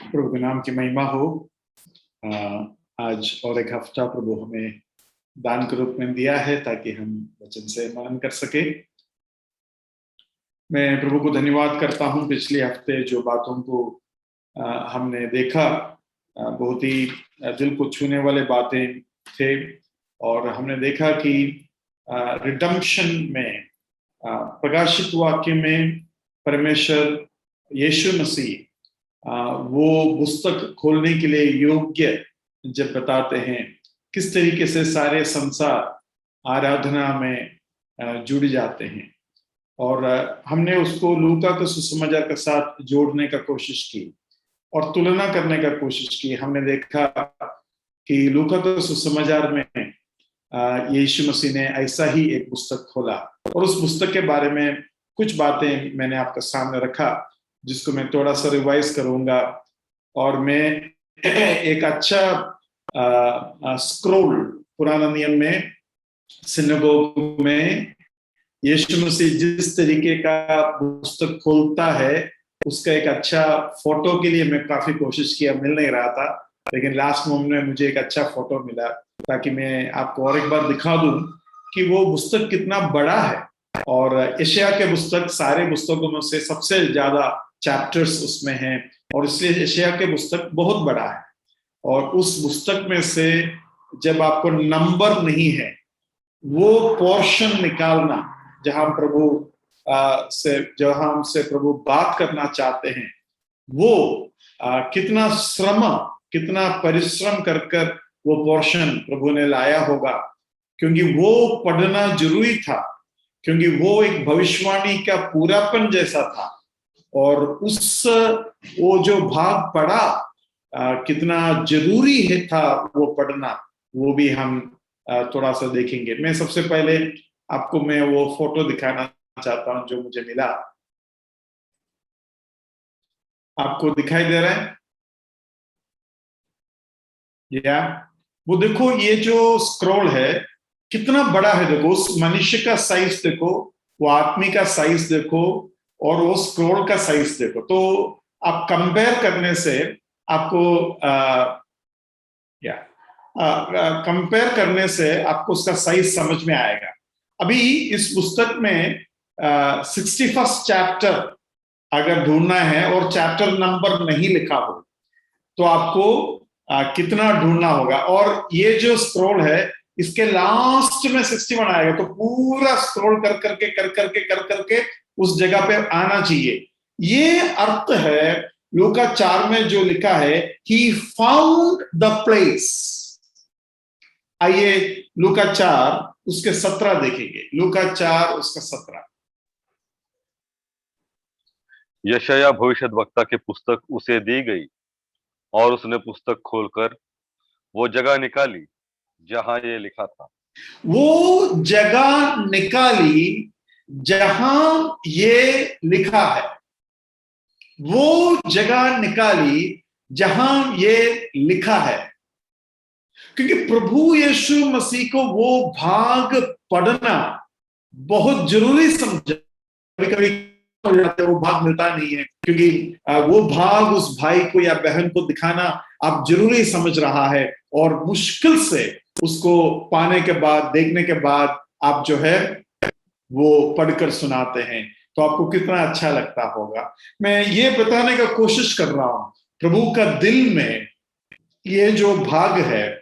प्रभु के नाम की महिमा हो। आज और एक हफ्ता प्रभु हमें दान के रूप में दिया है ताकि हम वचन से मनन कर सके। मैं प्रभु को धन्यवाद करता हूं। पिछले हफ्ते जो बातों को हमने देखा, बहुत ही दिल को छूने वाले बातें थे और हमने देखा कि रिडम्पशन में, प्रकाशित वाक्य में परमेश्वर यीशु मसीह वो पुस्तक खोलने के लिए योग्य जब बताते हैं, किस तरीके से सारे संसार आराधना में जुड़ जाते हैं। और हमने उसको लूका के सुसमाचार के साथ जोड़ने का कोशिश की और तुलना करने का कोशिश की। हमने देखा कि लूका के सुसमाचार में यीशु मसीह ने ऐसा ही एक पुस्तक खोला और उस पुस्तक के बारे में कुछ बातें मैंने आपके सामने रखा, जिसको मैं थोड़ा सा रिवाइज करूंगा। और मैं एक अच्छा स्क्रोल पुराना नियम में सिनेगोग में यीशु मसीह जिस तरीके का पुस्तक खोलता है उसका एक अच्छा फोटो के लिए मैं काफी कोशिश किया, मिल नहीं रहा था, लेकिन लास्ट मोमेंट में मुझे एक अच्छा फोटो मिला ताकि मैं आपको और एक बार दिखा दूं कि वो पुस्तक कितना बड़ा है। और यशायाह के पुस्तक सारे पुस्तकों में से सबसे ज्यादा चैप्टर्स उसमें हैं और इसलिए यशायाह के पुस्तक बहुत बड़ा है। और उस पुस्तक में से जब आपको नंबर नहीं है, वो पोर्शन निकालना जहां प्रभु जहां हमसे प्रभु बात करना चाहते हैं, वो कितना श्रम, कितना परिश्रम कर कर वो पोर्शन प्रभु ने लाया होगा, क्योंकि वो पढ़ना जरूरी था, क्योंकि वो एक भविष्यवाणी का पूरापन जैसा था। और वो जो भाग पढ़ा कितना जरूरी है था वो पढ़ना, वो भी हम थोड़ा सा देखेंगे। मैं सबसे पहले आपको मैं वो फोटो दिखाना चाहता हूं जो मुझे मिला। आपको दिखाई दे रहा है या? वो देखो, ये जो स्क्रॉल है कितना बड़ा है। देखो उस मनुष्य का साइज देखो, वो आदमी का साइज देखो और वो स्क्रॉल का साइज देखो। तो आप कंपेयर करने से आपको कंपेयर करने से आपको उसका साइज समझ में आएगा। अभी इस पुस्तक में 61st चैप्टर अगर ढूंढना है और चैप्टर नंबर नहीं लिखा हो तो आपको कितना ढूंढना होगा। और ये जो स्क्रॉल है इसके लास्ट में 61 आएगा, तो पूरा स्क्रॉल कर करके उस जगह पे आना चाहिए। ये अर्थ है लूका 4 में जो लिखा है, ही फाउंड द प्लेस। आइए लूका 4 उसके 17 देखेंगे। लूका 4 उसका 17। यशायाह भविष्यद्वक्ता की पुस्तक उसे दी गई और उसने पुस्तक खोलकर वो जगह निकाली जहां ये लिखा था। वो जगह निकाली जहां ये लिखा है। वो जगह निकाली जहां ये लिखा है, क्योंकि प्रभु यीशु मसीह को वो भाग पढ़ना बहुत जरूरी समझा। कभी कभी वो भाग मिलता नहीं है, क्योंकि वो भाग उस भाई को या बहन को दिखाना आप जरूरी समझ रहा है और मुश्किल से उसको पाने के बाद, देखने के बाद आप जो है वो पढ़कर सुनाते हैं, तो आपको कितना अच्छा लगता होगा। मैं ये बताने का कोशिश कर रहा हूं, प्रभु का दिल में ये जो भाग है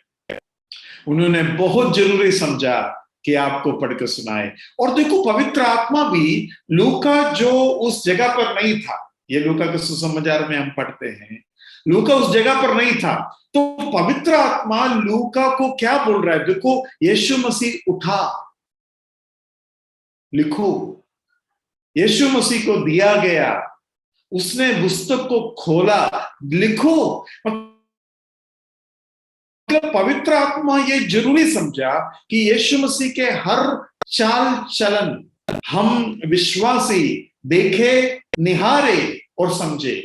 उन्होंने बहुत जरूरी समझा कि आपको पढ़कर सुनाए। और देखो पवित्र आत्मा भी, लूका जो उस जगह पर नहीं था, ये लूका के सुसमाचार में हम पढ़ते हैं, लूका उस जगह पर नहीं था, तो पवित्र आत्मा लूका को क्या बोल रहा है? देखो, यीशु मसीह उठा, लिखो। यीशु मसीह को दिया गया, उसने पुस्तक को खोला, लिखो। पवित्र आत्मा ये जरूरी समझा कि यीशु मसीह के हर चाल चलन हम विश्वासी देखे, निहारे और समझे।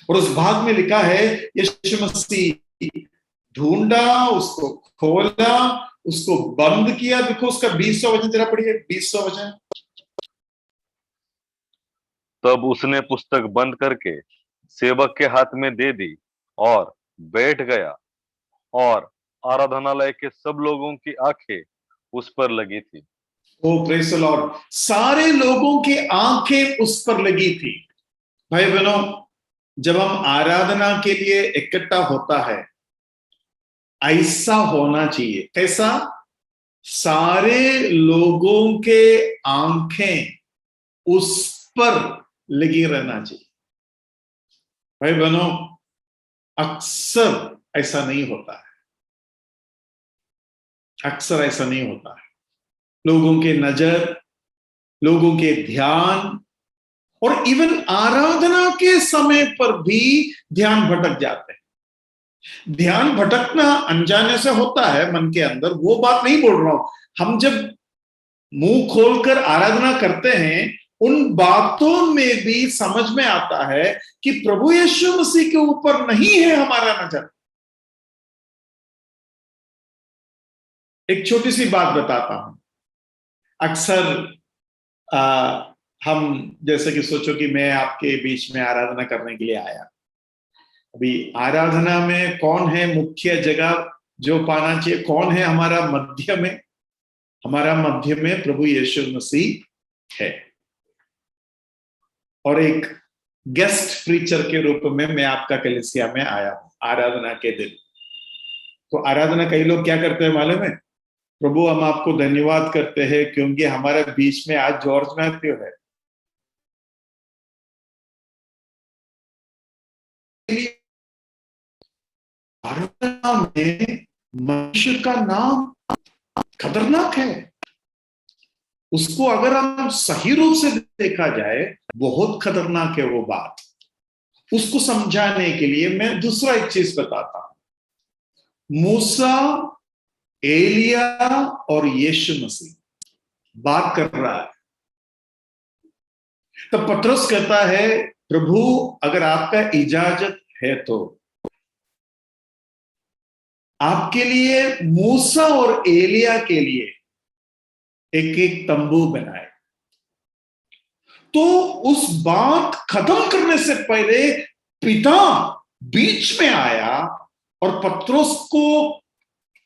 और उस भाग में लिखा है यीशु मसीह ढूंढा, उसको खोला, उसको बंद किया। देखो उसका 20वां वचन जरा पढ़िए, 20वां वचन। तब उसने पुस्तक बंद करके सेवक के हाथ में दे दी और बैठ गया, और आराधनालय के सब लोगों की आंखें उस पर लगी थी। ओ प्रेज द लॉर्ड। सारे लोगों की आंखें उस पर लगी थी। भाई बहनों, जब हम आराधना के लिए इकट्ठा होता है, ऐसा होना चाहिए। कैसा? सारे लोगों के आंखें उस पर लगी रहना चाहिए। भाई बहनों, अक्सर ऐसा नहीं होता है, अक्सर ऐसा नहीं होता है। लोगों के नजर, लोगों के ध्यान, और इवन आराधना के समय पर भी ध्यान भटक जाते हैं। ध्यान भटकना अनजाने से होता है मन के अंदर, वो बात नहीं बोल रहा हूं। हम जब मुंह खोलकर आराधना करते हैं, उन बातों में भी समझ में आता है कि प्रभु यीशु मसीह के ऊपर नहीं है हमारा नजर। एक छोटी सी बात बताता हूं। अक्सर हम जैसे कि सोचो कि मैं आपके बीच में आराधना करने के लिए आया। अभी आराधना में कौन है मुख्य जगह जो पाना चाहिए? कौन है हमारा मध्य में? हमारा मध्य में प्रभु यीशु मसीह है। और एक गेस्ट प्रीचर के रूप में मैं आपका कलीसिया में आया हूं आराधना के दिन। तो आराधना कई लोग क्या करते हैं मालूम है? प्रभु, हम आपको धन्यवाद करते हैं क्योंकि हमारे बीच में आज जॉर्ज मैथ्यू है। आराधना में मनुष्य का नाम खतरनाक है। उसको अगर हम सही रूप से देखा जाए, बहुत खतरनाक है वो बात। उसको समझाने के लिए मैं दूसरा एक चीज बताता हूं। मूसा, एलिया और यीशु मसीह बात कर रहा है। तब पतरस कहता है, प्रभु अगर आपका इजाजत है तो आपके लिए मूसा और एलिया के लिए एक एक तंबू बनाए। तो उस बात खत्म करने से पहले पिता बीच में आया और पतरस को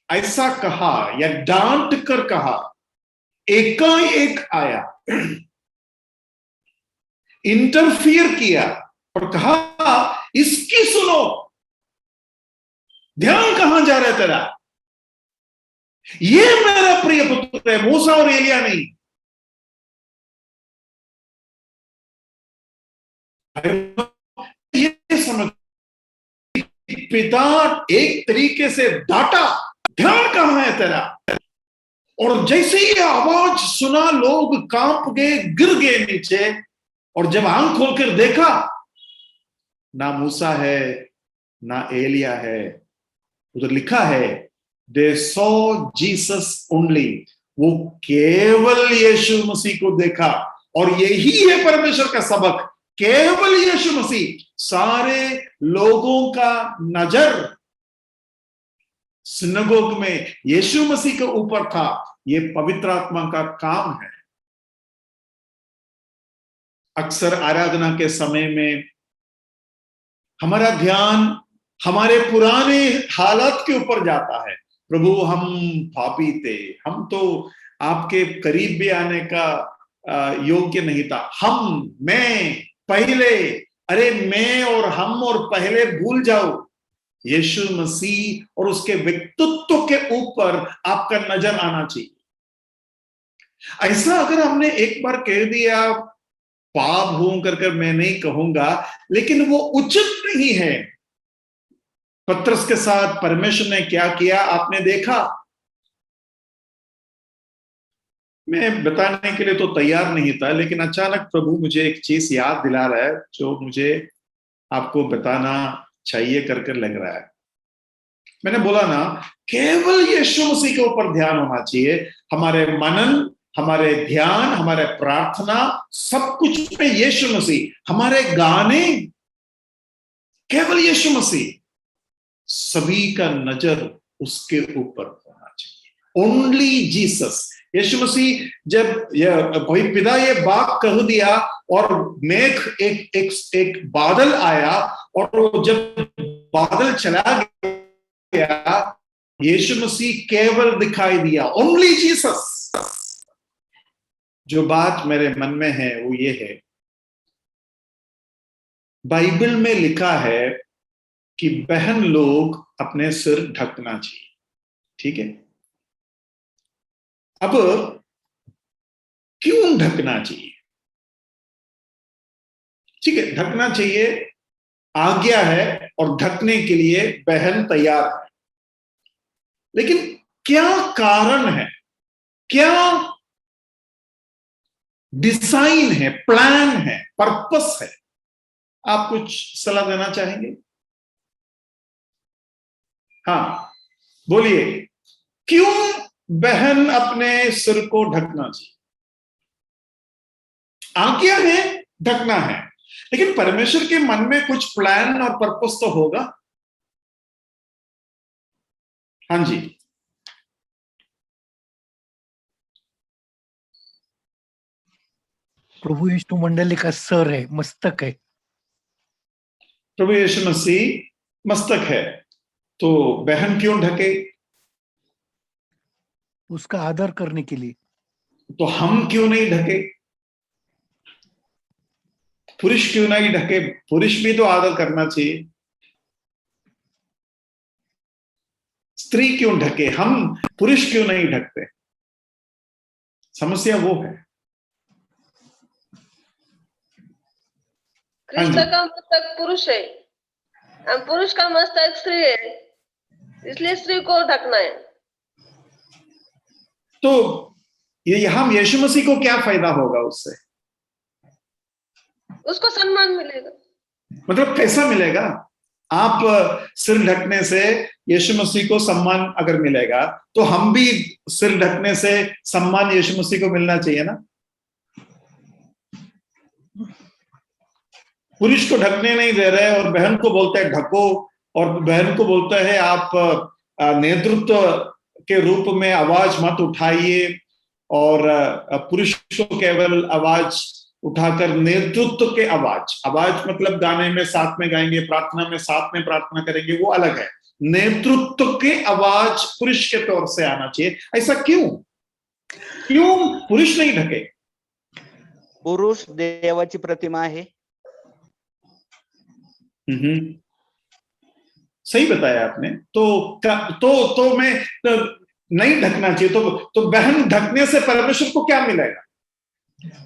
ऐसा कहा या डांट कर कहा, एकाएक आया, इंटरफियर किया और कहा, इसकी सुनो, ध्यान कहां जा रहा है तेरा? ये मेरा प्रिय पुत्र है, मूसा और एलिया नहीं। ये समझ, पिता एक तरीके से डांटा, ध्यान कहां है तेरा? और जैसे ही आवाज सुना, लोग कांप गए, गिर गए नीचे। और जब आंख खोलकर देखा, ना मूसा है ना एलिया है। उधर लिखा है, दे सॉ जीसस ओनली। वो केवल यीशु मसीह को देखा। और यही है परमेश्वर का सबक, केवल यीशु मसीह। सारे लोगों का नजर सिनगोग में यीशु मसीह के ऊपर था। ये पवित्र आत्मा का काम है। अक्सर आराधना के समय में हमारा ध्यान हमारे पुराने हालात के ऊपर जाता है। प्रभु, हम पापी थे, हम तो आपके करीब भी आने का योग्य नहीं था। मैं पहले, अरे मैं और हम और पहले भूल जाओ। यीशु मसीह और उसके व्यक्तित्व के ऊपर आपका नजर आना चाहिए। ऐसा अगर हमने एक बार कह दिया, पाप हूं कर मैं नहीं कहूंगा, लेकिन वो उचित नहीं है। पतरस के साथ परमेश्वर ने क्या किया आपने देखा। मैं बताने के लिए तो तैयार नहीं था, लेकिन अचानक प्रभु मुझे एक चीज याद दिला रहा है जो मुझे आपको बताना चाहिए कर लग रहा है। मैंने बोला ना, केवल यीशु मसीह के ऊपर ध्यान होना चाहिए। हमारे मनन, हमारे ध्यान, हमारे प्रार्थना, सब कुछ में यीशु मसीह। हमारे गाने केवल यीशु मसीह। सभी का नजर उसके ऊपर होना चाहिए। Only Jesus. यीशु मसीह जब भाई पिता ये बात कह दिया और मेघ एक बादल आया, और वो जब बादल चला गया, यीशु मसीह केवल दिखाई दिया, ओनली जीसस। जो बात मेरे मन में है वो ये है, बाइबल में लिखा है कि बहन लोग अपने सिर ढकना चाहिए, ठीक है। अब क्यों ढकना चाहिए? ठीक है, ढकना चाहिए, आज्ञा है, और ढकने के लिए बहन तैयार है। लेकिन क्या कारण है, क्या डिजाइन है, प्लान है, पर्पस है? आप कुछ सलाह देना चाहेंगे? हाँ बोलिए, क्यों बहन अपने सिर को ढकना चाहिए? आज्ञा है, ढकना है, लेकिन परमेश्वर के मन में कुछ प्लान और पर्पस तो होगा। हाँ जी, प्रभु यीशु मंडली का सर है, मस्तक है। प्रभु यीशु मसीह मस्तक है, तो बहन क्यों ढके? उसका आदर करने के लिए। तो हम क्यों नहीं ढके? पुरुष क्यों नहीं ढके? पुरुष भी तो आदर करना चाहिए। स्त्री क्यों ढके? हम पुरुष क्यों नहीं ढकते? समस्या वो है। कृष्ण का मस्तक पुरुष है, पुरुष का मस्तक स्त्री है, इसलिए स्त्री को ढकना है। तो ये हम यीशु मसीह को क्या फायदा होगा उससे? उसको सम्मान मिलेगा। मतलब कैसा मिलेगा? आप सिर ढकने से यीशु मसीह को सम्मान अगर मिलेगा, तो हम भी सिर ढकने से सम्मान यीशु मसीह को मिलना चाहिए ना। पुरुष को ढकने नहीं दे रहे और बहन को बोलते हैं ढको, और बहन को बोलता है आप नेतृत्व के रूप में आवाज मत उठाइए, और पुरुष को केवल आवाज उठाकर नेतृत्व के आवाज मतलब गाने में साथ में गाएंगे, प्रार्थना में साथ में प्रार्थना करेंगे, वो अलग है। नेतृत्व के आवाज पुरुष के तौर से आना चाहिए। ऐसा क्यों पुरुष नहीं ढके? पुरुष देवाची प्रतिमा आहे। सही बताया आपने। तो मैं नहीं ढकना चाहिए, तो बहन ढकने से परमेश्वर को क्या मिलेगा?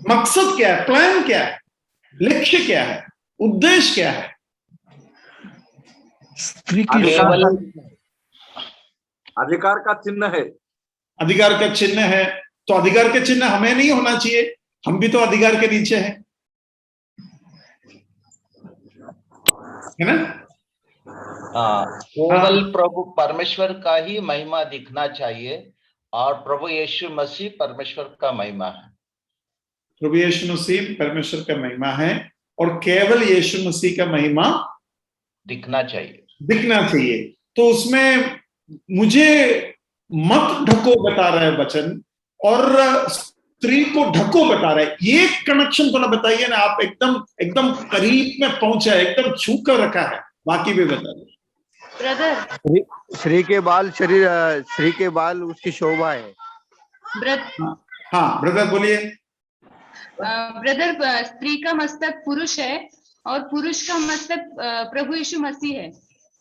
मकसद क्या है? प्लान क्या है? लक्ष्य क्या है? उद्देश्य क्या है? स्त्री की अधिकार का चिन्ह है। अधिकार का चिन्ह है, तो अधिकार का चिन्ह हमें नहीं होना चाहिए? हम भी तो अधिकार के नीचे हैं, है ना? केवल प्रभु परमेश्वर का ही महिमा दिखना चाहिए, और प्रभु यीशु मसीह परमेश्वर का महिमा है। प्रभु यीशु मसीह परमेश्वर का महिमा है, और केवल यीशु मसीह का महिमा दिखना चाहिए। तो उसमें मुझे मत ढको बता रहा है वचन, और स्त्री को ढको बता रहा है। ये कनेक्शन थोड़ा बताइए ना आप। एकदम करीब में पहुंचा है, एकदम छू कर रखा है। बाकी भी बता दो। ब्रदर, श्री के बाल शरीर, श्री के बाल उसकी शोभा है। हाँ ब्रदर बोलिए। ब्रदर, स्त्री का मस्तक पुरुष है और पुरुष का मस्तक प्रभु यीशु मसीह है।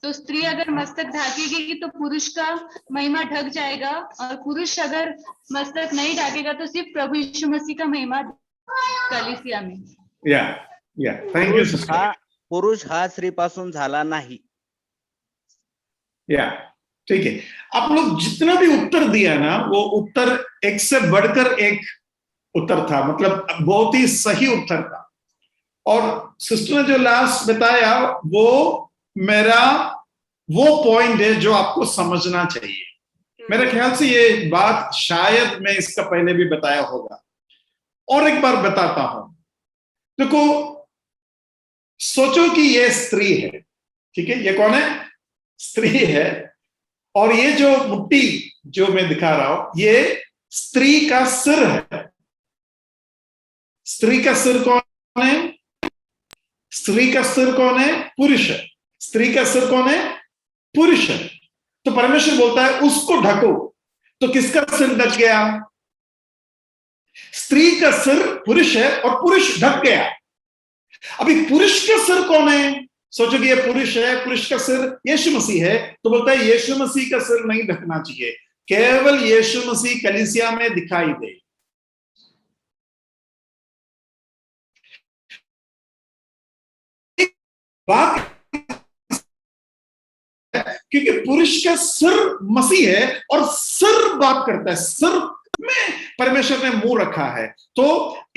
तो स्त्री अगर मस्तक ढाकेगी तो पुरुष का महिमा ढक जाएगा, और पुरुष अगर मस्तक नहीं ढाकेगा तो सिर्फ प्रभु यीशु मसीह का महिमा कलीसिया में। या थैंक यू सिस्टर। पुरुष हा स्त्री पासून झाला नाही। या ठीक है। आप लोग जितना भी उत्तर दिया ना, वो उत्तर एक से बढ़कर एक उत्तर था, मतलब बहुत ही सही उत्तर था। और सिस्टर ने जो लास्ट बताया वो मेरा वो पॉइंट है जो आपको समझना चाहिए। मेरे ख्याल से ये बात शायद मैं इसका पहले भी बताया होगा, और एक बार बताता हूं। देखो, सोचो कि ये स्त्री है, ठीक है? ये कौन है? स्त्री है। और ये जो मुट्ठी जो मैं दिखा रहा हूं, ये स्त्री का सिर है। स्त्री का सिर कौन है? स्त्री का सिर कौन है? पुरुष है। स्त्री का सिर कौन है? पुरुष है। तो परमेश्वर बोलता है उसको ढको। तो किसका सिर ढक गया? स्त्री का सिर पुरुष है और पुरुष ढक गया। अभी पुरुष का सिर कौन है? सोचोगे ये पुरुष है, पुरुष का सिर यीशु मसीह है, तो बोलता है यीशु मसीह का सिर नहीं ढकना चाहिए, केवल यीशु मसीह कलीसिया में दिखाई दे। बात क्योंकि पुरुष का सिर मसीह है और सिर बात करता है, सिर में परमेश्वर ने मुंह रखा है। तो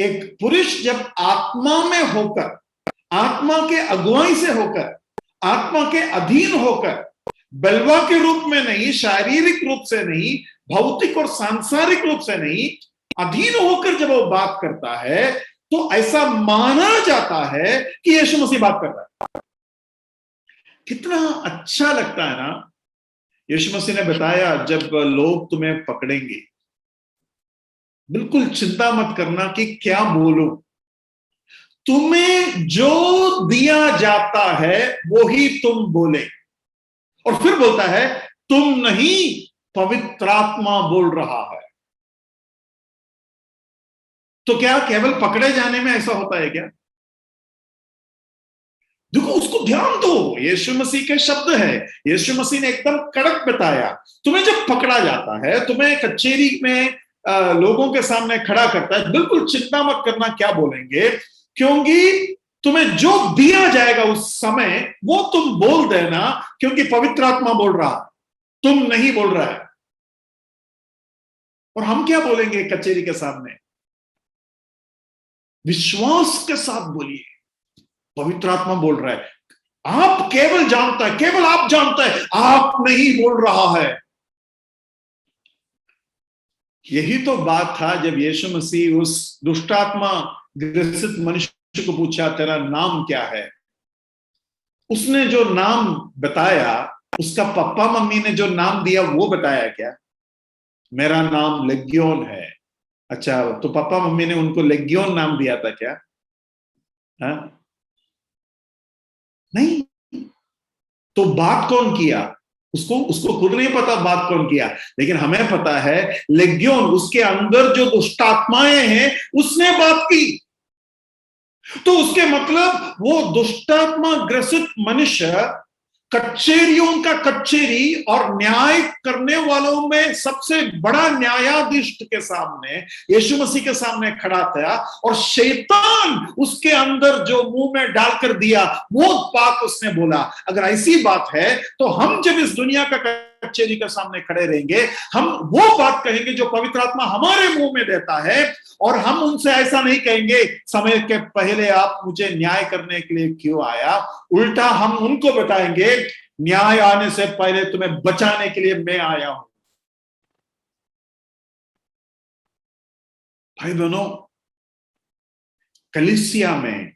एक पुरुष जब आत्मा में होकर, आत्मा के अगुवाई से होकर, आत्मा के अधीन होकर, बलवा के रूप में नहीं, शारीरिक रूप से नहीं, भौतिक और सांसारिक रूप से नहीं, अधीन होकर जब वो बात करता है तो ऐसा माना जाता है कि यीशु मसीह बात कर रहा है। कितना अच्छा लगता है ना। यीशु मसीह ने बताया जब लोग तुम्हें पकड़ेंगे, बिल्कुल चिंता मत करना कि क्या बोलूं, तुम्हें जो दिया जाता है वो ही तुम बोले। और फिर बोलता है तुम नहीं, पवित्र आत्मा बोल रहा है। तो क्या केवल पकड़े जाने में ऐसा होता है क्या? देखो, उसको ध्यान दो, यीशु मसीह के शब्द है। यीशु मसीह ने एकदम कड़क बताया, तुम्हें जब पकड़ा जाता है, तुम्हें कचहरी में लोगों के सामने खड़ा करता है, बिल्कुल चिंता मत करना क्या बोलेंगे, क्योंकि तुम्हें जो दिया जाएगा उस समय वो तुम बोल देना, क्योंकि पवित्र आत्मा बोल रहा है, तुम नहीं बोल रहा है। और हम क्या बोलेंगे कचहरी के सामने? विश्वास के साथ बोलिए, पवित्र आत्मा बोल रहा है, आप केवल जानता है, केवल आप जानता है, आप नहीं बोल रहा है। यही तो बात था जब यीशु मसीह उस दुष्टात्मा ग्रसित मनुष्य को पूछा तेरा नाम क्या है। उसने जो नाम बताया, उसका पापा मम्मी ने जो नाम दिया वो बताया क्या? मेरा नाम लेग्योन है। अच्छा, तो पापा मम्मी ने उनको लेग्योन नाम दिया था क्या? हाँ? नहीं। तो बात कौन किया? उसको खुद नहीं पता बात कौन किया, लेकिन हमें पता है लेग्योन, उसके अंदर जो दुष्ट आत्माएं हैं उसने बात की। तो उसके मतलब वो दुष्टात्मा ग्रसित मनुष्य कचेरियों का कचेरी और न्याय करने वालों में सबसे बड़ा न्यायाधीश के सामने, यीशु मसीह के सामने खड़ा था, और शैतान उसके अंदर जो मुंह में डालकर दिया वो बात उसने बोला। अगर ऐसी बात है तो हम जब इस दुनिया का कचेरी के सामने खड़े रहेंगे, हम वो बात कहेंगे जो पवित्र आत्मा हमारे मुंह में देता है, और हम उनसे ऐसा नहीं कहेंगे समय के पहले आप मुझे न्याय करने के लिए क्यों आया। उल्टा हम उनको बताएंगे न्याय आने से पहले तुम्हें बचाने के लिए मैं आया हूं। भाई बहनों, कलीसिया में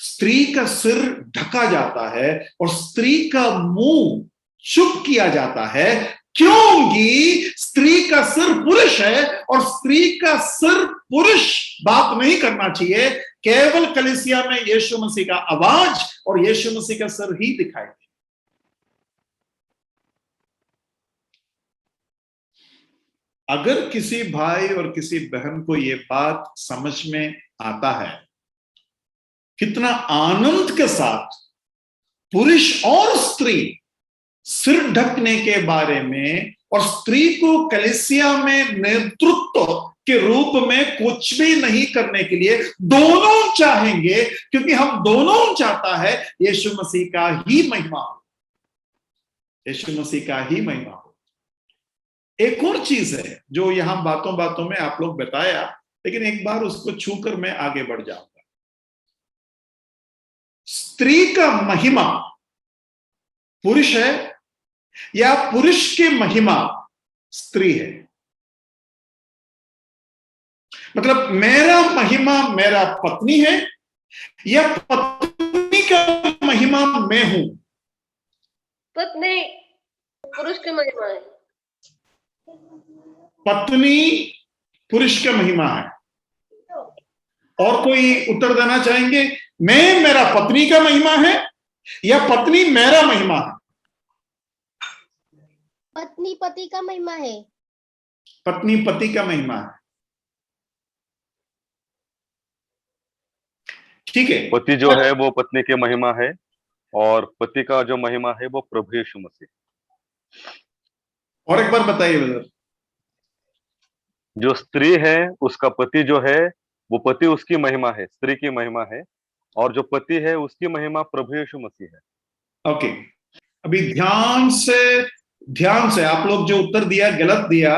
स्त्री का सिर ढका जाता है और स्त्री का मुंह चुप किया जाता है, क्योंकि स्त्री का सिर पुरुष है और स्त्री का सिर पुरुष बात नहीं करना चाहिए। केवल कलीसिया में यीशु मसीह का आवाज और यीशु मसीह का सिर ही दिखाई दे। अगर किसी भाई और किसी बहन को यह बात समझ में आता है, कितना आनंद के साथ पुरुष और स्त्री सिर ढकने के बारे में, और स्त्री को कलीसिया में नेतृत्व के रूप में कुछ भी नहीं करने के लिए दोनों चाहेंगे, क्योंकि हम दोनों चाहता है यीशु मसीह का ही महिमा हो, यीशु मसीह का ही महिमा हो। एक और चीज है जो यहां बातों बातों में आप लोग बताया, लेकिन एक बार उसको छूकर मैं आगे बढ़ जाऊंगा। स्त्री का महिमा पुरुष है या पुरुष की महिमा स्त्री है? मतलब मेरा महिमा मेरा पत्नी है या पत्नी का महिमा मैं हूं? पत्नी पुरुष की महिमा है। पत्नी पुरुष का महिमा है। और कोई उत्तर देना चाहेंगे? मैं मेरा पत्नी का महिमा है या पत्नी मेरा महिमा है? पत्नी पति का महिमा है। पत्नी पति का महिमा है। ठीक है, पति जो है वो पत्नी की महिमा है और पति का जो महिमा है वो प्रभु यीशु मसीह। और एक बार बताइए ब्रदर। जो स्त्री है उसका पति जो है वो पति उसकी महिमा है, स्त्री की महिमा है, और जो पति है उसकी महिमा प्रभु यीशु मसीह है। ओके, अभी ध्यान से आप लोग जो उत्तर दिया गलत दिया,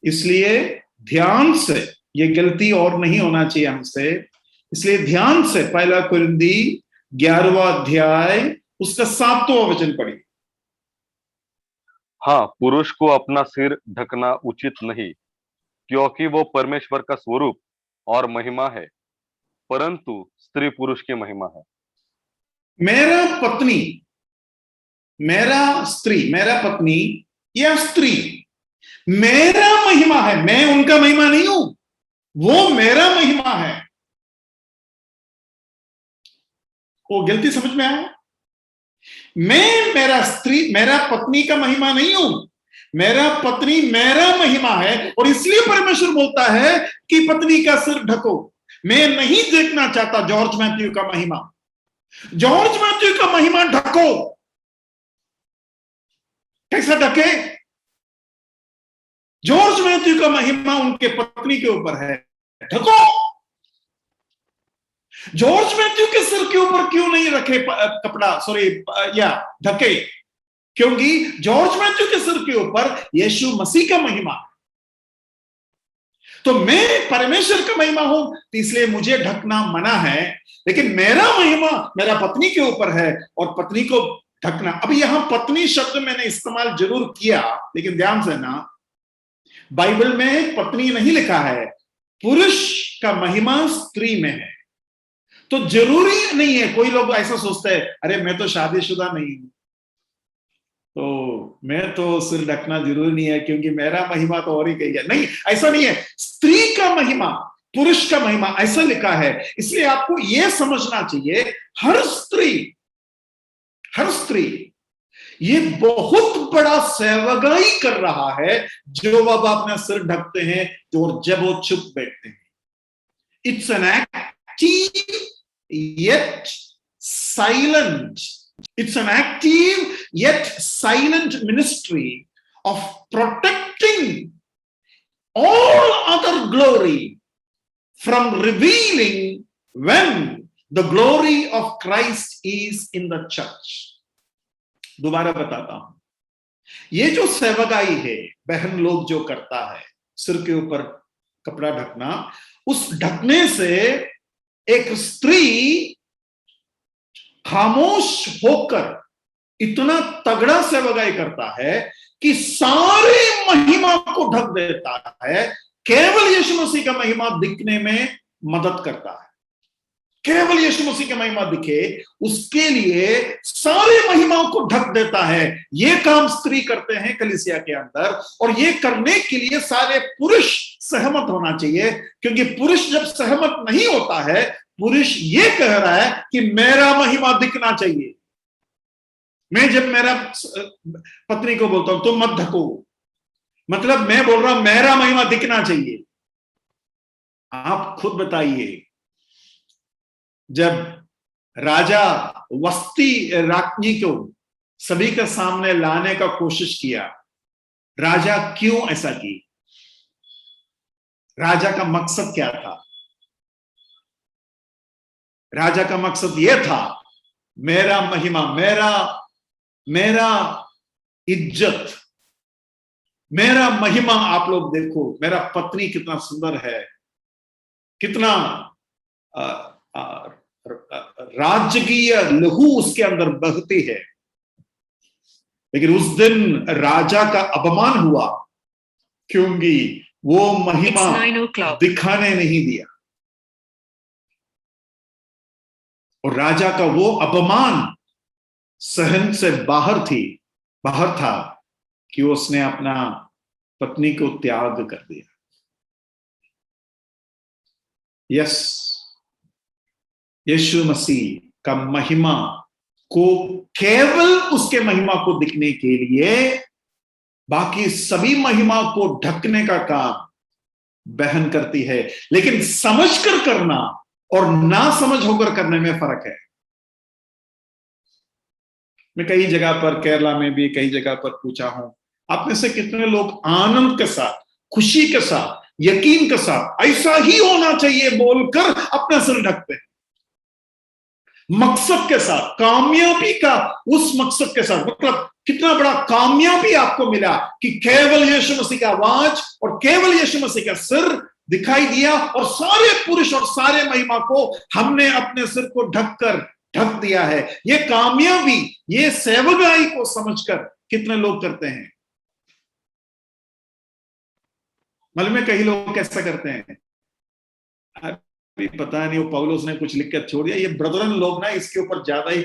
इसलिए ध्यान से, ये गलती और नहीं होना चाहिए हमसे, इसलिए ध्यान से 1 कुरिन्थी 11वां अध्याय उसका 7वां वचन पढ़िए। हाँ, पुरुष को अपना सिर ढकना उचित नहीं, क्योंकि वो परमेश्वर का स्वरूप और महिमा है, परंतु स्त्री पुरुष की महिमा है। मेरा पत्नी, मेरा स्त्री, मेरा पत्नी या स्त्री मेरा महिमा है, मैं उनका महिमा नहीं हूं, वो मेरा महिमा है। वो गलती समझ में आया? मैं मेरा पत्नी का महिमा नहीं हूं, मेरा पत्नी मेरा महिमा है, और इसलिए परमेश्वर बोलता है कि पत्नी का सिर ढको। मैं नहीं देखना चाहता जॉर्ज मैथ्यू का महिमा। जॉर्ज मैथ्यू का महिमा ढको। कैसा ढके? जॉर्ज मैथ्यू का महिमा उनके पत्नी के ऊपर है, ढको। जॉर्ज मैथ्यू के सिर के ऊपर क्यों नहीं रखे कपड़ा, सॉरी या ढके? क्योंकि जॉर्ज मैथ्यू के सिर के ऊपर यीशु मसीह का महिमा। तो मैं परमेश्वर का महिमा हूं, तो इसलिए मुझे ढकना मना है, लेकिन मेरा महिमा मेरा पत्नी के ऊपर है और पत्नी को ढकना। अभी यहां पत्नी शब्द मैंने इस्तेमाल जरूर किया, लेकिन ध्यान से ना, बाइबल में पत्नी नहीं लिखा है, पुरुष का महिमा स्त्री में है। तो जरूरी नहीं है, कोई लोग ऐसा सोचते हैं, अरे मैं तो शादीशुदा नहीं हूं, तो मैं तो सिर ढकना जरूरी नहीं है क्योंकि मेरा महिमा तो और ही कही है। नहीं, ऐसा नहीं है। स्त्री का महिमा, पुरुष का महिमा, ऐसा लिखा है। इसलिए आपको यह समझना चाहिए, हर स्त्री ये बहुत बड़ा सेवकाई कर रहा है जो अब अपना सिर ढकते हैं और जब वो चुप बैठते हैं। It's an active yet silent. It's an active yet silent ministry of protecting all other glory from revealing when the glory of Christ is in the church. दोबारा बताता हूं, ये जो सेवकाई है, बहन लोग जो करता है, सिर के ऊपर कपड़ा ढकना, उस ढकने से एक स्त्री खामोश होकर इतना तगड़ा सेवकाई करता है कि सारे महिमा को ढक देता है। केवल यीशु मसीह का महिमा दिखने में मदद करता है। केवल यीशु मसीह का महिमा दिखे, उसके लिए सारे महिमाओं को ढक देता है। ये काम स्त्री करते हैं कलीसिया के अंदर, और ये करने के लिए सारे पुरुष सहमत होना चाहिए, क्योंकि पुरुष जब सहमत नहीं होता है, पुरुष ये कह रहा है कि मेरा महिमा दिखना चाहिए। मैं जब मेरा पत्नी को बोलता हूं तुम मत ढको, मतलब मैं बोल रहा हूं मेरा महिमा दिखना चाहिए। आप खुद बताइए, जब राजा वस्ती राज्ञी को सभी के सामने लाने का कोशिश किया, राजा क्यों ऐसा की? राजा का मकसद क्या था? राजा का मकसद यह था, मेरा महिमा, मेरा इज्जत, मेरा महिमा। आप लोग देखो मेरा पत्नी कितना सुंदर है, कितना राजकीय लहू उसके अंदर बहती है। लेकिन उस दिन राजा का अपमान हुआ क्योंकि वो महिमा दिखाने नहीं दिया, और राजा का वो अपमान सहन से बाहर था कि उसने अपना पत्नी को त्याग कर दिया। यस, यीशु मसीह का महिमा को केवल उसके महिमा को दिखने के लिए बाकी सभी महिमा को ढकने का काम बहन करती है, लेकिन समझकर करना और ना समझ होकर करने में फर्क है। मैं कई जगह पर, केरला में भी कई जगह पर पूछा हूं, आप में से कितने लोग आनंद के साथ, खुशी के साथ, यकीन के साथ ऐसा ही होना चाहिए बोलकर अपना सिर ढकते हैं, मकसद के साथ, कामयाबी का उस मकसद के साथ। मतलब कितना बड़ा कामयाबी आपको मिला कि केवल यीशु मसीह का आवाज और केवल यीशु मसीह का सिर दिखाई दिया और सारे पुरुष और सारे महिमा को हमने अपने सिर को ढक दिया है। ये कामयाबी, ये सेवकाई को समझकर कितने लोग करते हैं। मालूम है कई लोग कैसा करते हैं, अभी पता नहीं वो पौलुस ने कुछ लिख कर छोड़ दिया, ये ब्रदरन लोग ना इसके ऊपर ज्यादा ही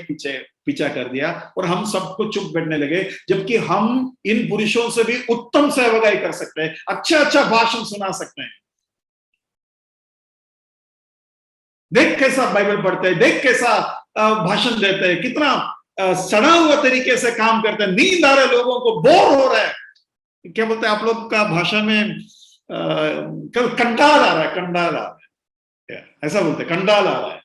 पीछा कर दिया और हम सबको चुप बैठने लगे, जबकि हम इन पुरुषों से भी उत्तम सेवकाई कर सकते हैं, अच्छा भाषण सुना सकते हैं। देख कैसा बाइबल पढ़ते हैं, देख कैसा भाषण देते हैं, कितना सड़ा हुआ तरीके से काम करते हैं, नींद आ रहा है, लोगों को बोर हो रहा है, क्या बोलते हैं आप लोग का भाषा में, कंडाल आ रहा है, कंडाल आ रहा है, ऐसा बोलते हैं, कंडाल आ रहा है।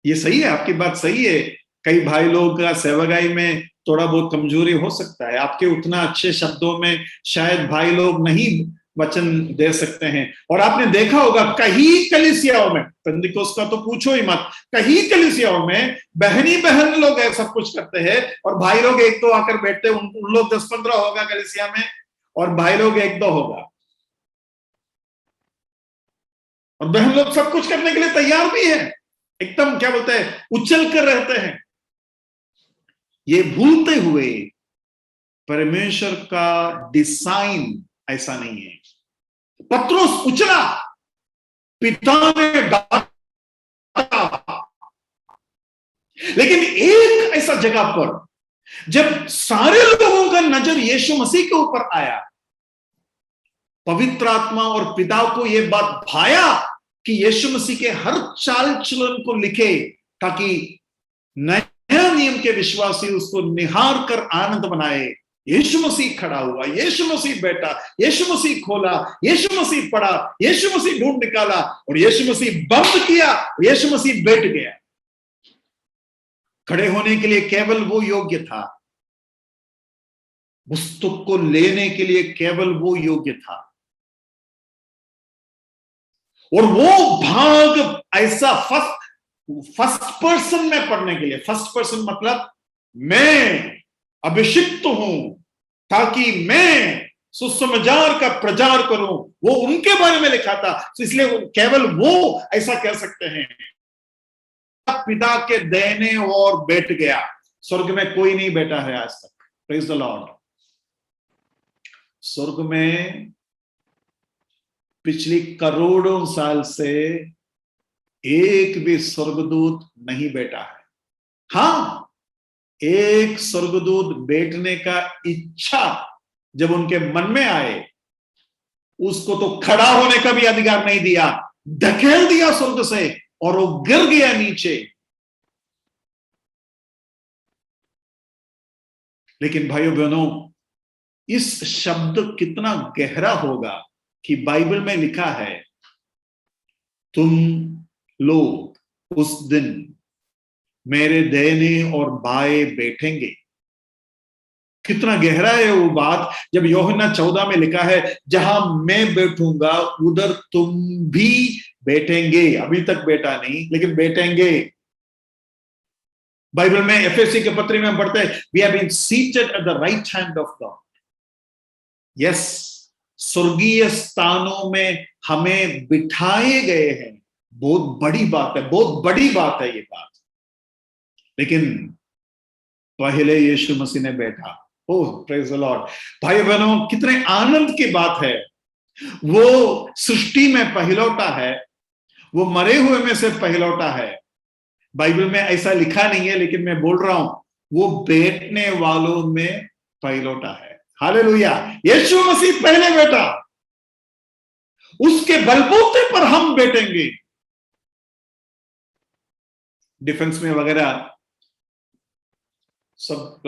ये सही है, आपकी बात सही है। कई भाई लोग का सेवकाई में थोड़ा बहुत कमजोरी हो सकता है, आपके उतना अच्छे शब्दों में शायद भाई लोग नहीं वचन दे सकते हैं। और आपने देखा होगा कहीं कलीसियाओं में, पेंतिकोस्त का तो पूछो ही मत, कहीं कलीसियाओं में बहनी बहन लोग सब कुछ करते हैं और भाई लोग एक दो आकर बैठते, उन लोग 10-15 होगा कलीसिया में और भाई लोग 1-2 होगा, और बहन लोग सब कुछ करने के लिए तैयार भी है, एकदम क्या बोलते हैं उछल कर रहते हैं। ये भूलते हुए परमेश्वर का डिजाइन ऐसा नहीं है। पत्रोस उछला, पिता ने डांटा, लेकिन एक ऐसा जगह पर जब सारे लोगों का नजर यीशु मसीह के ऊपर आया, पवित्र आत्मा और पिता को यह बात भाया कि यीशु मसीह के हर चाल चलन को लिखे, ताकि नया नियम के विश्वासी उसको निहार कर आनंद बनाए। यीशु मसीह खड़ा हुआ, यीशु मसीह बैठा, यीशु मसीह खोला, यीशु मसीह पढ़ा, यीशु मसीह ढूंढ निकाला और यीशु मसीह बंद किया, यीशु मसीह बैठ गया। खड़े होने के लिए केवल वो योग्य था, पुस्तक को लेने के लिए केवल वो योग्य था। और वो भाग ऐसा फर्स्ट पर्सन में पढ़ने के लिए, फर्स्ट पर्सन मतलब मैं अभिषिक्त हूं ताकि मैं सुसमाचार का प्रचार करूं, वो उनके बारे में लिखा था, तो इसलिए केवल वो ऐसा कह सकते हैं। पिता के देने और बैठ गया, स्वर्ग में कोई नहीं बैठा है आज तक, प्रेज द लॉर्ड। स्वर्ग में पिछली करोड़ों साल से एक भी स्वर्गदूत नहीं बैठा है। हां, एक स्वर्गदूत बैठने का इच्छा जब उनके मन में आए, उसको तो खड़ा होने का भी अधिकार नहीं दिया, धकेल दिया स्वर्ग से और वो गिर गया नीचे। लेकिन भाइयों बहनों, इस शब्द कितना गहरा होगा कि बाइबल में लिखा है, तुम लोग उस दिन मेरे दाहिने और बाएं बैठेंगे। कितना गहरा है वो बात, जब यूहन्ना 14 में लिखा है, जहां मैं बैठूंगा उधर तुम भी बैठेंगे। अभी तक बैठा नहीं, लेकिन बैठेंगे। बाइबल में एफएससी के पत्र में पढ़ते हैं, we have been seated at the right hand of God. Yes, स्वर्गीय स्थानों में हमें बिठाए गए हैं। बहुत बड़ी बात है, बहुत बड़ी बात है ये बात। लेकिन पहले यीशु मसीह ने बैठा। ओह प्रेज द लॉर्ड। भाई बहनों, कितने आनंद की बात है। वो सृष्टि में पहलौटा है, वो मरे हुए में से पहलौटा है। बाइबल में ऐसा लिखा नहीं है, लेकिन मैं बोल रहा हूं, वो बैठने वालों में पहिलौठा है। हालेलुया, यीशु मसीह पहले बेटा, उसके बलबूते पर हम बैठेंगे। डिफेंस में वगैरह सब,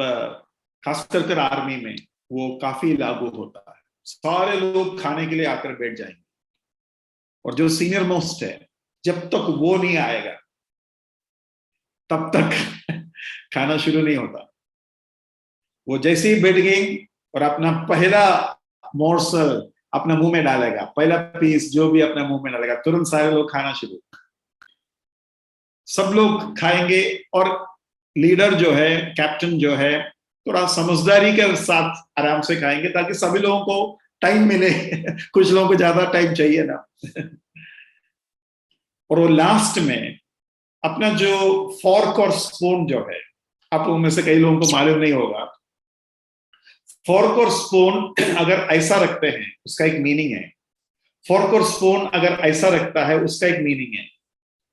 खास कर आर्मी में वो काफी लागू होता है। सारे लोग खाने के लिए आकर बैठ जाएंगे और जो सीनियर मोस्ट है, जब तक वो नहीं आएगा तब तक खाना शुरू नहीं होता। वो जैसे ही बैठ गई और अपना पहला मोर्सल अपना मुंह में डालेगा, पहला पीस जो भी अपना मुंह में डालेगा, तुरंत सारे लोग खाना शुरू। सब लोग खाएंगे और लीडर जो है, कैप्टन जो है, थोड़ा समझदारी के साथ आराम से खाएंगे ताकि सभी लोगों को टाइम मिले। कुछ लोगों को ज्यादा टाइम चाहिए ना। और वो लास्ट में अपना जो फॉर्क और स्पून जो है, आप लोगों में से कई लोगों को मालूम नहीं होगा, फॉर्क और स्पून अगर ऐसा रखते हैं उसका एक मीनिंग है। फॉर्क और स्पून अगर ऐसा रखता है उसका एक मीनिंग है।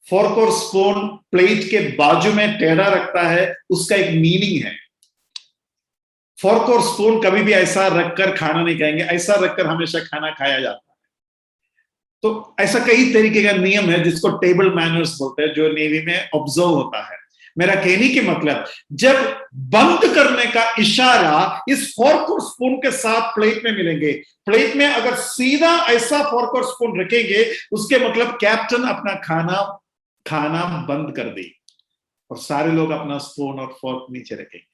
फॉर्क और स्पून प्लेट के बाजू में टेढ़ा रखता है, उसका एक मीनिंग है। फॉर्क और स्पून कभी भी ऐसा रखकर खाना नहीं खाएंगे, ऐसा रखकर हमेशा खाना खाया जाता है। तो ऐसा कई तरीके का नियम है जिसको टेबल मैनर्स बोलते हैं, जो नेवी में ऑब्जर्व होता है। मेरा कहने की मतलब, जब बंद करने का इशारा इस फॉर्क और स्पून के साथ प्लेट में मिलेंगे, प्लेट में अगर सीधा ऐसा फॉर्क और स्पून रखेंगे, उसके मतलब कैप्टन अपना खाना बंद कर दे और सारे लोग अपना स्पून और फॉर्क नीचे रखेंगे।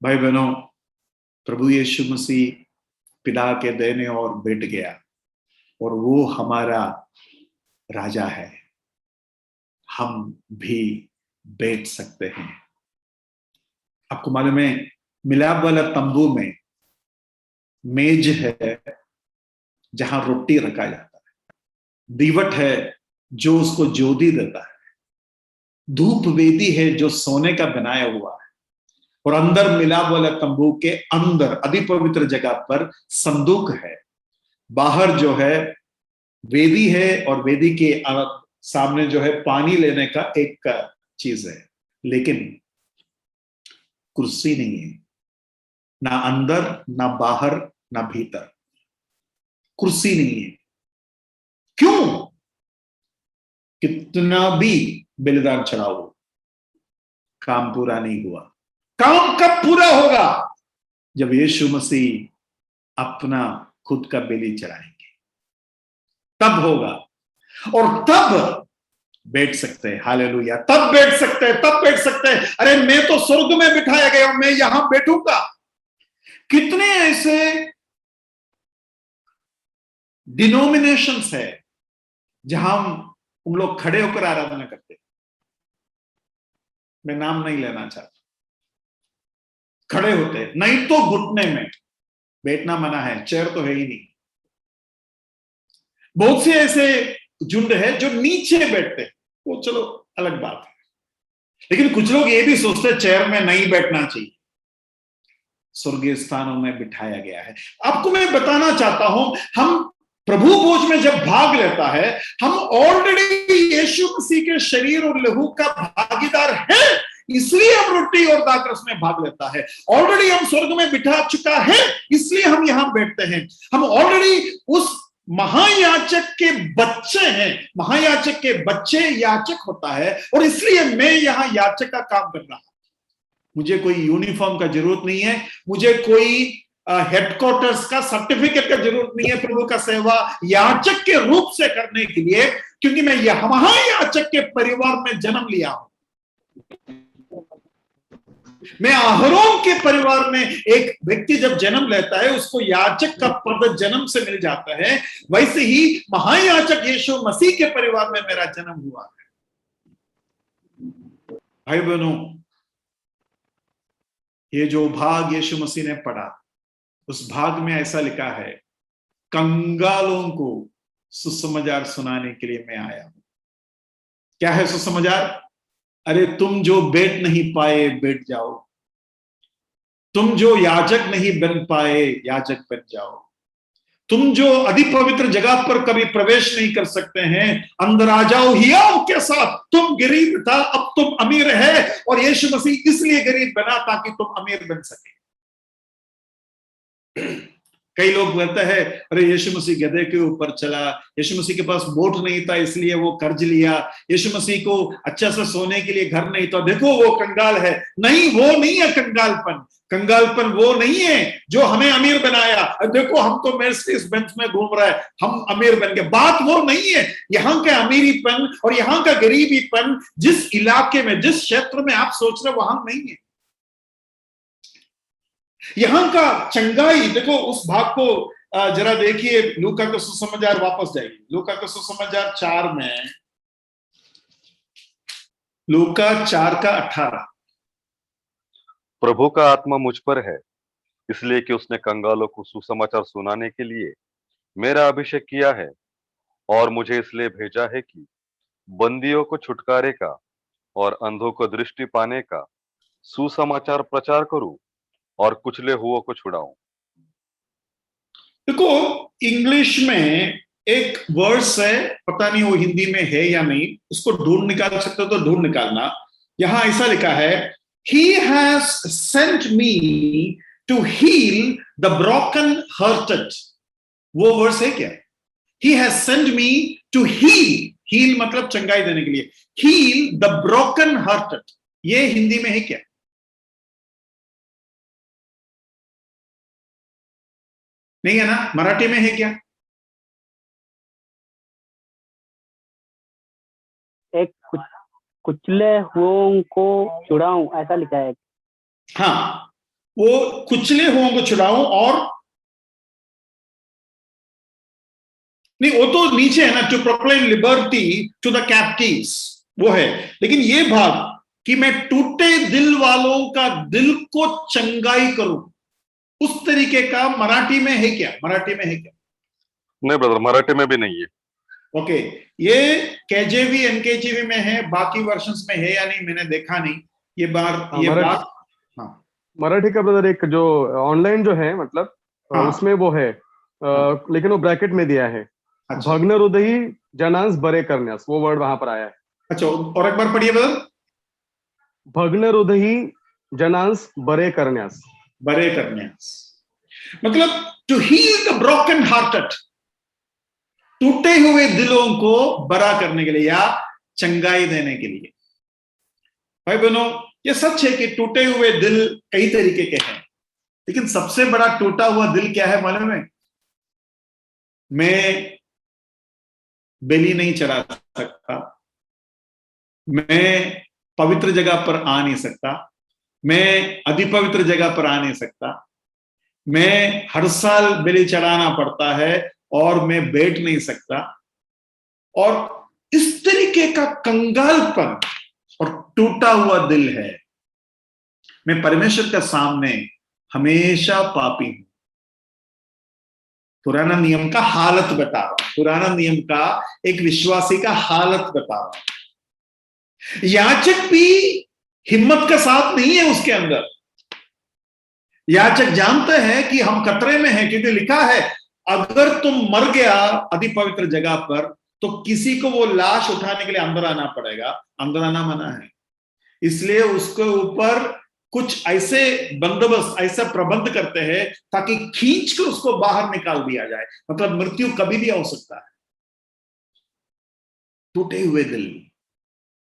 भाई बहनों, प्रभु यीशु मसीह पिता के दाहिने ओर बैठ गया और वो हमारा राजा है। हम भी बैठ सकते हैं। आपको मालूम है, मिलाप वाला तंबू में मेज है जहां रोटी रखा जाता है, दीवट है जो उसको ज्योति देता है, धूप वेदी है जो सोने का बनाया हुआ है, और अंदर मिलाप वाला तंबू के अंदर अति पवित्र जगह पर संदूक है। बाहर जो है वेदी है और वेदी के सामने जो है पानी लेने का एक चीज है, लेकिन कुर्सी नहीं है, ना अंदर ना बाहर ना भीतर, कुर्सी नहीं है। क्यों? कितना भी बलिदान चढ़ाओ, काम पूरा नहीं हुआ। काम कब पूरा होगा? जब यीशु मसीह अपना खुद का बलि चढ़ाएंगे, तब होगा। और तब बैठ सकते हैं। हालेलुया, तब बैठ सकते हैं, तब बैठ सकते हैं। अरे मैं तो स्वर्ग में बिठाया गया हूं, मैं यहां बैठूंगा। कितने ऐसे डिनोमिनेशंस है जहां हम लोग खड़े होकर आराधना करते। मैं नाम नहीं लेना चाहता। खड़े होते, नहीं तो घुटने में। बैठना मना है, चेयर तो है ही नहीं। बहुत से ऐसे झुंड है जो नीचे बैठते, वो चलो अलग बात है। लेकिन कुछ लोग ये भी सोचते हैं चेयर में नहीं बैठना चाहिए, स्वर्गीय स्थानों में बिठाया गया है। आपको मैं बताना चाहता हूं, हम प्रभु भोज में जब भाग लेता है, हम ऑलरेडी यीशु मसीह के शरीर और लहू का भागीदार है, इसलिए हम रोटी और दाखरस में भाग लेता है। ऑलरेडी हम स्वर्ग में बिठा चुका है, इसलिए हम यहां बैठते हैं। हम ऑलरेडी उस महायाजक के बच्चे हैं। महायाजक के बच्चे याचक होता है, और इसलिए मैं यहां याचक का काम कर रहा हूं। मुझे कोई यूनिफॉर्म का जरूरत नहीं है, मुझे कोई हेडक्वार्टर्स का सर्टिफिकेट का जरूरत नहीं है प्रभु का सेवा याचक के रूप से करने के लिए, क्योंकि मैं महायाजक के परिवार में जन्म लिया हूं। मैं अहरोन के परिवार में एक व्यक्ति जब जन्म लेता है, उसको याचक का पद जन्म से मिल जाता है। वैसे ही महायाजक यीशु मसीह के परिवार में मेरा जन्म हुआ है। भाई बहनों, ये जो भाग यीशु मसीह ने पढ़ा, उस भाग में ऐसा लिखा है, कंगालों को सुसमाचार सुनाने के लिए मैं आया हूं। क्या है सुसमाचार? अरे तुम जो बैठ नहीं पाए बैठ जाओ, तुम जो याजक नहीं बन पाए याजक बन जाओ, तुम जो अधिपवित्र जगह पर कभी प्रवेश नहीं कर सकते हैं, अंदर आ जाओ हियाव के साथ। तुम गरीब था, अब तुम अमीर है, और यीशु मसीह इसलिए गरीब बना ताकि तुम अमीर बन सके। कई लोग कहते हैं, अरे यीशु मसीह गधे के ऊपर चला, यीशु मसीह के पास बोट नहीं था इसलिए वो कर्ज लिया, यीशु मसीह को अच्छा से सोने के लिए घर नहीं था, देखो वो कंगाल है। नहीं, वो नहीं है कंगालपन। कंगालपन वो नहीं है जो हमें अमीर बनाया। देखो हम तो मर्सिडीज बेंज में घूम रहे हैं, हम अमीर बन गए। बात वो नहीं है। यहाँ का अमीरीपन और यहाँ का गरीबीपन जिस इलाके में, जिस क्षेत्र में आप सोच रहे वहां नहीं है। यहां का चंगाई, देखो उस भाग को जरा देखिए, लूका का सुसमाचार, वापस जाइए लूका का सुसमाचार 4 में, लूका 4:18। प्रभु का आत्मा मुझ पर है, इसलिए कि उसने कंगालों को सुसमाचार सुनाने के लिए मेरा अभिषेक किया है, और मुझे इसलिए भेजा है कि बंदियों को छुटकारे का और अंधों को दृष्टि पाने का सुसमाचार प्रचार करूं, और कुचले हुओं को छुड़ाऊं। देखो इंग्लिश में एक वर्ड्स है, पता नहीं वो हिंदी में है या नहीं, उसको ढूंढ निकाल सकते हो तो ढूंढ निकालना। यहां ऐसा लिखा है, He has sent me to heal the broken hearted। वो वर्ड्स है क्या? He has sent me to heal मतलब चंगाई देने के लिए, heal the broken hearted। ये हिंदी में है क्या? नहीं है ना? मराठी में है क्या? एक कुचले हुओं को छुड़ाऊं, ऐसा लिखा है। हाँ, वो कुचले हुओं को छुड़ाऊं, और नहीं, वो तो नीचे है ना, to proclaim liberty to the captives, वो है। लेकिन ये भाग कि मैं टूटे दिल वालों का दिल को चंगाई करूं, उस तरीके का मराठी में है क्या? मराठी में है क्या? नहीं ब्रदर, मराठी में भी नहीं है। ओके, ये केजेवी एनकेजीवी में है, बाकी वर्जन्स में है या नहीं मैंने देखा नहीं। ये बात हाँ, मराठी का ब्रदर एक जो ऑनलाइन जो है, मतलब हाँ, उसमें वो है, लेकिन वो ब्रैकेट में दिया है, अच्छा, भग्न हृदयी जनांस बरे करण्यास, वो वर्ड वहां पर आया है। अच्छा, और एक बार पढ़िए ब्रदर। भग्न हृदयी जनांस बरे करण्यास, बरे करण्यास मतलब to heal the broken hearted, टूटे हुए दिलों को बड़ा करने के लिए या चंगाई देने के लिए। भाई बहनों, ये सच है कि टूटे हुए दिल कई तरीके के हैं, लेकिन सबसे बड़ा टूटा हुआ दिल क्या है मालूम है? मैं बेली नहीं चढ़ा सकता, मैं पवित्र जगह पर आ नहीं सकता, मैं अधिपवित्र जगह पर आ नहीं सकता, मैं हर साल बलि चढ़ाना पड़ता है और मैं बैठ नहीं सकता, और इस तरीके का कंगालपन और टूटा हुआ दिल है। मैं परमेश्वर के सामने हमेशा पापी हूं। पुराना नियम का हालत बता रहा हूं, पुराना नियम का एक विश्वासी का हालत बता रहा हूं। याचक भी हिम्मत का साथ नहीं है उसके अंदर। याचक जानते हैं कि हम खतरे में हैं, क्योंकि लिखा है अगर तुम मर गया अति पवित्र जगह पर तो किसी को वो लाश उठाने के लिए अंदर आना पड़ेगा। अंदर आना मना है, इसलिए उसके ऊपर कुछ ऐसे बंदोबस्त, ऐसा प्रबंध करते हैं ताकि खींच कर उसको बाहर निकाल दिया जाए। मतलब मृत्यु कभी भी हो सकता है। टूटे हुए दिल,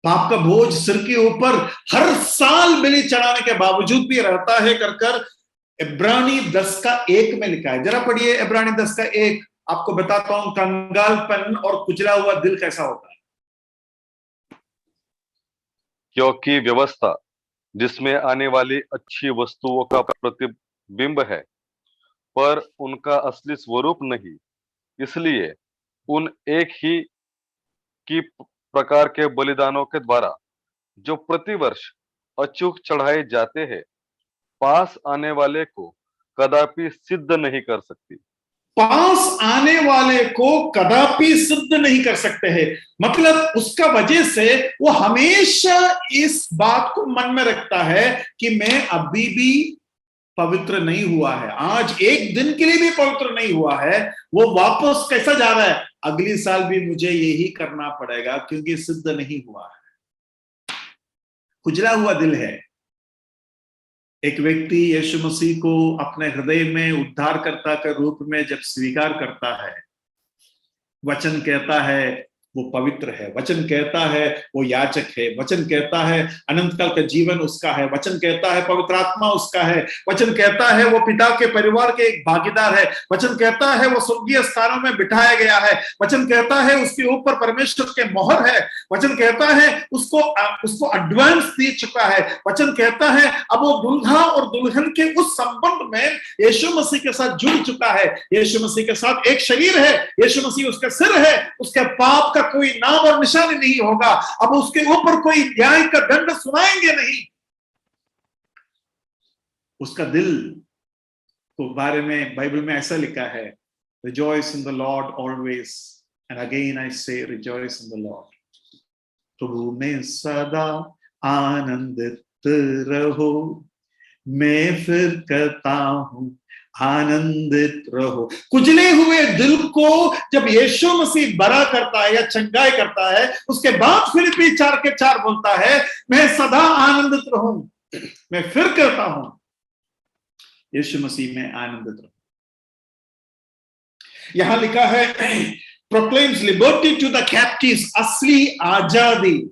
पाप का बोझ सिर के ऊपर हर साल बलि चढ़ाने के बावजूद भी रहता है कर कर इब्रानी 10:1 में लिखा है। जरा पढ़िए इब्रानी 10:1। आपको बताता हूं कंगालपन और कुचला हुआ दिल कैसा होता है। क्योंकि व्यवस्था जिसमें आने वाली अच्छी वस्तुओं का प्रतिबिंब है, पर उनका असली स्वरूप नहीं, इसलिए उन एक ही की प्रकार के बलिदानों के द्वारा जो प्रतिवर्ष अचूक चढ़ाए जाते हैं, पास आने वाले को कदापि सिद्ध नहीं कर सकती। पास आने वाले को कदापि सिद्ध नहीं कर सकते हैं, मतलब उसका वजह से वो हमेशा इस बात को मन में रखता है कि मैं अभी भी पवित्र नहीं हुआ है, आज एक दिन के लिए भी पवित्र नहीं हुआ है, वो वापस कैसा जा रहा है, अगली साल भी मुझे यही करना पड़ेगा क्योंकि सिद्ध नहीं हुआ है। खुजला हुआ दिल है। एक व्यक्ति यीशु मसीह को अपने हृदय में उद्धारकर्ता के रूप में जब स्वीकार करता है, वचन कहता है वो पवित्र है, वचन कहता है वो याचक है, वचन कहता है अनंत काल का जीवन उसका है, वचन कहता है पवित्र आत्मा उसका है, वचन कहता है वो पिता के परिवार के एक भागीदार है, वचन कहता है वो स्वर्गीय स्थानों में बिठाया गया है, वचन कहता है उसके ऊपर परमेश्वर के मोहर है, वचन कहता है उसको एडवांस दे चुका है, वचन कहता है अब वो दुल्हा और दुल्हन के उस संबंध में यीशु मसीह के साथ जुड़ चुका है, यीशु मसीह के साथ एक शरीर है, यीशु मसीह उसका सिर है, उसके पाप का कोई नाम और निशानी नहीं होगा, अब उसके ऊपर कोई न्याय का दंड सुनाएंगे नहीं। उसका दिल को बारे में बाइबल में ऐसा लिखा है, rejoice in the Lord always, and again I से रिजॉइस इन द लॉर्ड। प्रभु में सदा आनंदित रहो, मैं फिर कहता हूं आनंदित रहो। कुचले हुए दिल को जब यीशु मसीह बड़ा करता है या चंगाई करता है, उसके बाद फिलिप्पी 4:4 बोलता है, मैं सदा आनंदित रहूं, मैं फिर कहता हूं यीशु मसीह में आनंदित रहूं। यहां लिखा है proclaims liberty to the captives, असली आजादी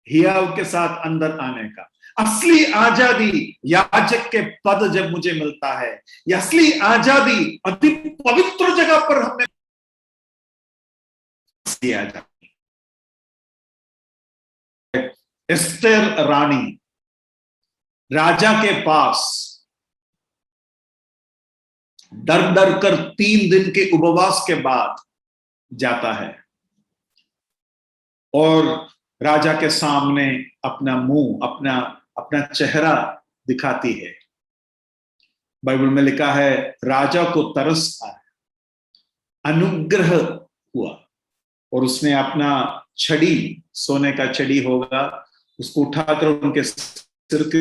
हियाव के साथ अंदर आने का, असली आजादी याजक के पद जब मुझे मिलता है, यह असली आजादी अति पवित्र जगह पर हमने आजादी। एस्तर रानी राजा के पास डर डर कर 3 दिन के उपवास के बाद जाता है और राजा के सामने अपना मुंह, अपना चेहरा दिखाती है। बाइबल में लिखा है राजा को तरस आया, अनुग्रह हुआ और उसने अपना छड़ी, सोने का छड़ी होगा, उसको उठाकर उनके सिर के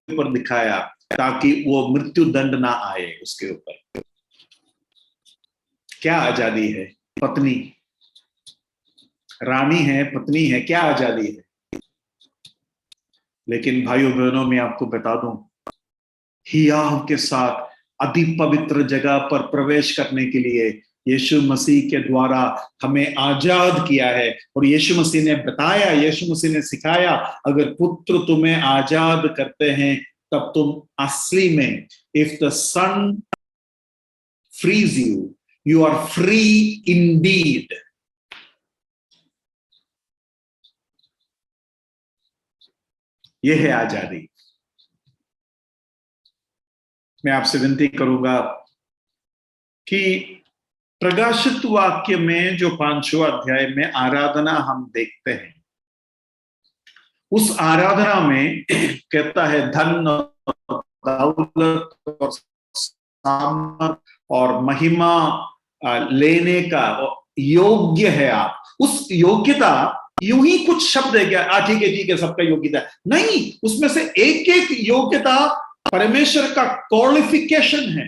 ऊपर दिखाया ताकि वो मृत्यु दंड ना आए उसके ऊपर। क्या आजादी है, पत्नी रानी है, पत्नी है, क्या आजादी है। लेकिन भाइयों बहनों मैं आपको बता दूं, हियाव के साथ अति पवित्र जगह पर प्रवेश करने के लिए यीशु मसीह के द्वारा हमें आजाद किया है। और यीशु मसीह ने बताया, यीशु मसीह ने सिखाया, अगर पुत्र तुम्हें आजाद करते हैं तब तुम असली में, if the son frees you are free indeed. यह है आजादी। मैं आपसे विनती करूंगा कि प्रकाशित वाक्य में जो 5वां अध्याय में आराधना हम देखते हैं, उस आराधना में कहता है धन और दौलत और सामर्थ और महिमा लेने का योग्य है आप। उस योग्यता यूं ही कुछ शब्द है क्या, ठीक है सबका योग्यता नहीं, उसमें से एक एक योग्यता परमेश्वर का क्वालिफिकेशन है।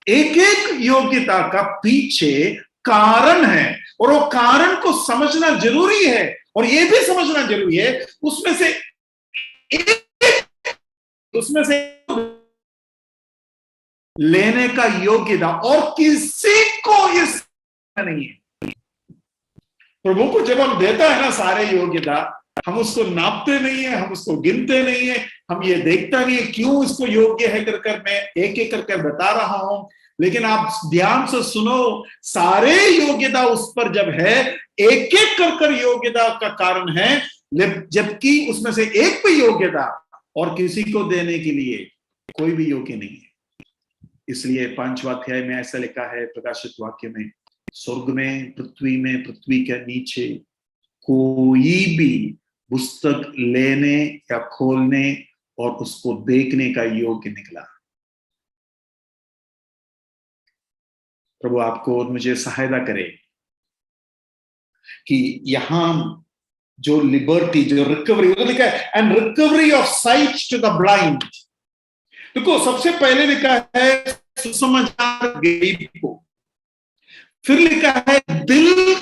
एक एक योग्यता का पीछे कारण है और वो कारण को समझना जरूरी है। और ये भी समझना जरूरी है उसमें से लेने का योग्यता और किसी को इस नहीं है। प्रभु को जब हम देता है ना सारे योग्यता, हम उसको नापते नहीं है, हम उसको गिनते नहीं है, हम ये देखता नहीं है क्यों इसको योग्य है कर मैं एक एक करके बता रहा हूं। लेकिन आप ध्यान से सुनो, सारे योग्यता उस पर जब है, एक एक कर योग्यता का कारण है, जबकि उसमें से एक भी योग्यता और किसी को देने के लिए कोई भी योग्य नहीं है। इसलिए 5वां अध्याय में ऐसा लिखा है प्रकाशित वाक्य में, स्वर्ग में, पृथ्वी के नीचे कोई भी पुस्तक लेने या खोलने और उसको देखने का योग्य निकला। प्रभु आपको और मुझे सहायता करे कि यहां जो लिबर्टी, जो रिकवरी, लिखा है and recovery of sight to the blind, देखो, सबसे पहले लिखा है सुसमाचार गरीब को, फिर लिखा है दिल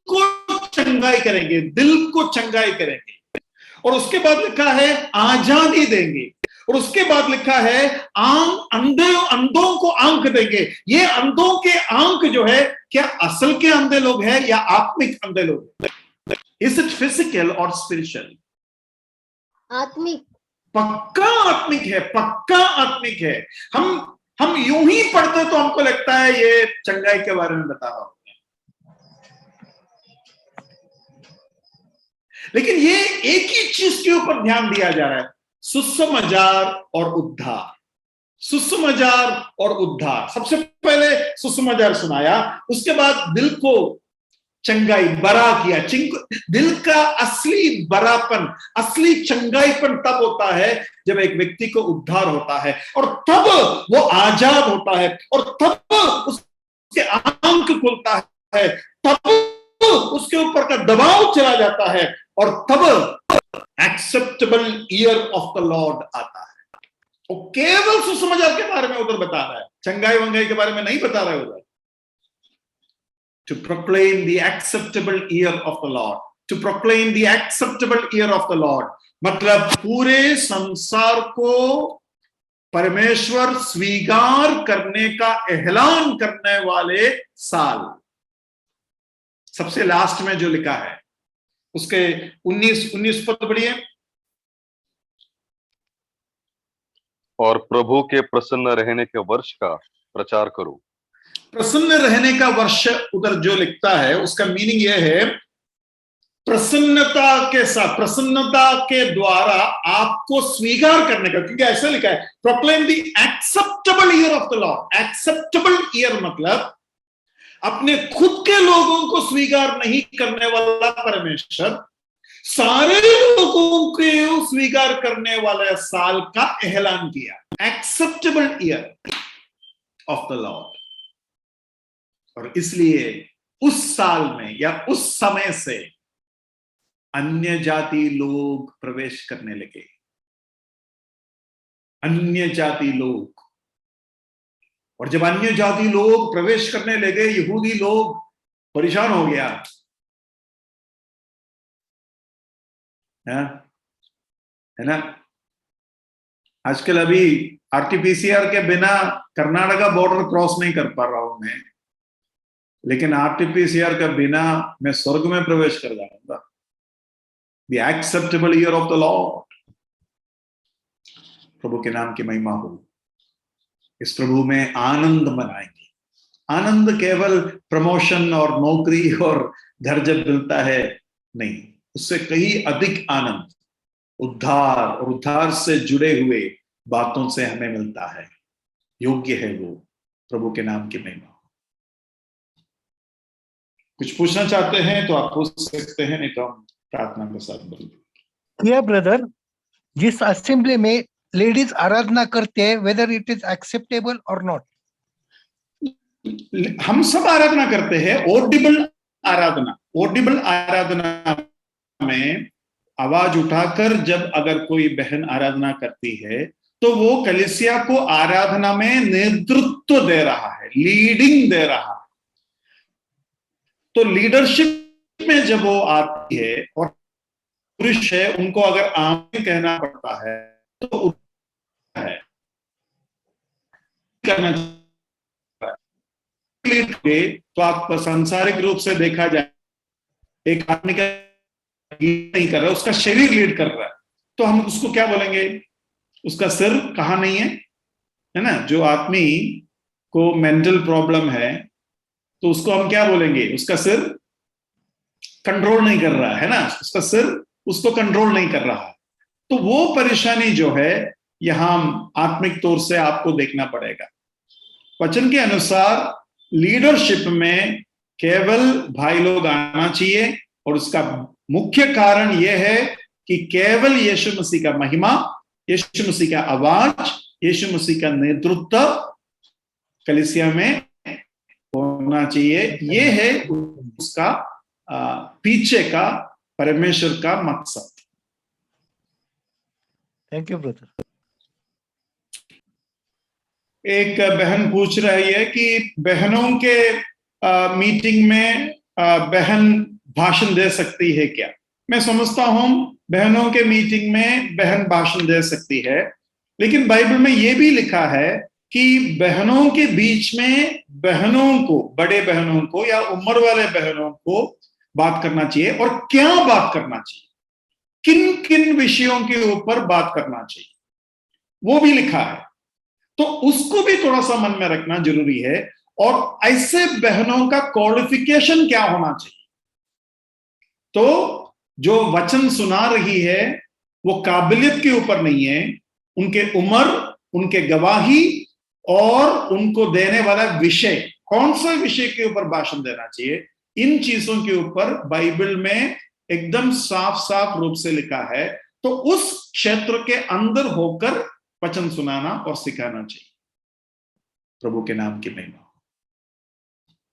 को चंगाई करेंगे, दिल को चंगाई करेंगे, और उसके बाद लिखा है आजादी देंगे, और उसके बाद लिखा है अंधों को आंख देंगे। ये अंधों के आंख जो है, क्या असल के अंधे लोग हैं या आत्मिक अंधे लोग? इज इट फिजिकल और स्पिरिचुअल? आत्मिक। पक्का आत्मिक है, पक्का आत्मिक है। हम यूं ही पढ़ते तो हमको लगता है ये चंगाई के बारे में बता रहा हूं, लेकिन ये एक ही चीज के ऊपर ध्यान दिया जा रहा है, सुसमाचार और उद्धार। सुसमाचार और उद्धार, सबसे पहले सुसमाचार सुनाया, उसके बाद दिल को चंगाई, बरा किया। दिल का असली बरापन, असली चंगाईपन तब होता है जब एक व्यक्ति को उद्धार होता है, और तब वो आजाद होता है, और तब उसके आंख खुलता है, तब उसके ऊपर का दबाव चला जाता है, और तब acceptable year of the Lord आता है। वो केवल सुसमाचार के बारे में उधर बता रहा है, चंगाई वंगाई के बारे में नहीं बता रहा है उधर। To proclaim the acceptable year of the Lord, to proclaim the acceptable year of the Lord, मतलब पूरे संसार को परमेश्वर स्वीकार करने का ऐलान करने वाले साल। सबसे लास्ट में जो लिखा है उसके 19 पद पढ़िए। और प्रभु के प्रसन्न रहने के वर्ष का प्रचार करो। प्रसन्न रहने का वर्ष उधर जो लिखता है उसका मीनिंग यह है, प्रसन्नता के साथ, प्रसन्नता के द्वारा आपको स्वीकार करने का, क्योंकि ऐसा लिखा है proclaim the acceptable year of the Lord. Acceptable year मतलब अपने खुद के लोगों को स्वीकार नहीं करने वाला परमेश्वर सारे लोगों को स्वीकार करने वाले साल का ऐलान किया, acceptable year of the Lord. और इसलिए उस साल में या उस समय से अन्य जाति लोग प्रवेश करने लगे, अन्य जाति लोग। और जब अन्य जाति लोग प्रवेश करने लगे, यहूदी लोग परेशान हो गया, है ना। आजकल अभी आरटीपीसीआर के बिना कर्नाटका बॉर्डर क्रॉस नहीं कर पा रहा हूं मैं, लेकिन आरटीपीसीआर के बिना मैं स्वर्ग में प्रवेश कर जाऊंगा। The acceptable year of the Lord. प्रभु के नाम की महिमा हो। इस प्रभु में आनंद मनाएंगे। आनंद केवल प्रमोशन और नौकरी और घर जब मिलता है नहीं, उससे कहीं अधिक आनंद उद्धार और उद्धार से जुड़े हुए बातों से हमें मिलता है। योग्य है वो। प्रभु के नाम की महिमा। कुछ पूछना चाहते हैं तो आप पूछ सकते हैं, नहीं तो हम प्रार्थना के साथ बोलेंगे। ब्रदर, जिस असेंबली में लेडीज आराधना करते हैं, वेदर इट इज एक्सेप्टेबल और नॉट? हम सब आराधना करते हैं। ऑडिबल आराधना, ऑडिबल आराधना में आवाज उठाकर जब अगर कोई बहन आराधना करती है तो वो कलीसिया को आराधना में नेतृत्व दे रहा है, लीडिंग दे रहा है। तो लीडरशिप में जब वो आती है और पुरुष है, उनको अगर आमीन कहना पड़ता है तो है करना चाहिए। तो आप सांसारिक रूप से देखा जाए, एक आदमी का लीड नहीं कर रहा, उसका शरीर लीड कर रहा है, तो हम उसको क्या बोलेंगे? उसका सिर कहाँ नहीं है ना। जो आदमी को मेंटल प्रॉब्लम है तो उसको हम क्या बोलेंगे? उसका सिर कंट्रोल नहीं कर रहा है ना, उसका सिर उसको कंट्रोल नहीं कर रहा। तो वो परेशानी जो है यहां आत्मिक तौर से आपको देखना पड़ेगा। वचन के अनुसार लीडरशिप में केवल भाई लोग आना चाहिए, और उसका मुख्य कारण यह है कि केवल यीशु मसीह का महिमा, यीशु मसीह का आवाज, यीशु मसीह का नेतृत्व कलीसिया में होना चाहिए। ये है उसका पीछे का परमेश्वर का मकसद। Thank you brother. एक बहन पूछ रही है कि बहनों के मीटिंग में बहन भाषण दे सकती है क्या? मैं समझता हूं बहनों के मीटिंग में बहन भाषण दे सकती है, लेकिन बाइबल में यह भी लिखा है कि बहनों के बीच में बहनों को, बड़े बहनों को या उम्र वाले बहनों को बात करना चाहिए, और क्या बात करना चाहिए, किन किन विषयों के ऊपर बात करना चाहिए, वो भी लिखा है। तो उसको भी थोड़ा सा मन में रखना जरूरी है। और ऐसे बहनों का क्वालिफिकेशन क्या होना चाहिए? तो जो वचन सुना रही है वो काबिलियत के ऊपर नहीं है, उनके उम्र, उनके गवाही और उनको देने वाला विषय, कौन सा विषय के ऊपर भाषण देना चाहिए, इन चीजों के ऊपर बाइबल में एकदम साफ साफ रूप से लिखा है। तो उस क्षेत्र के अंदर होकर वचन सुनाना और सिखाना चाहिए। प्रभु के नाम की महिमा।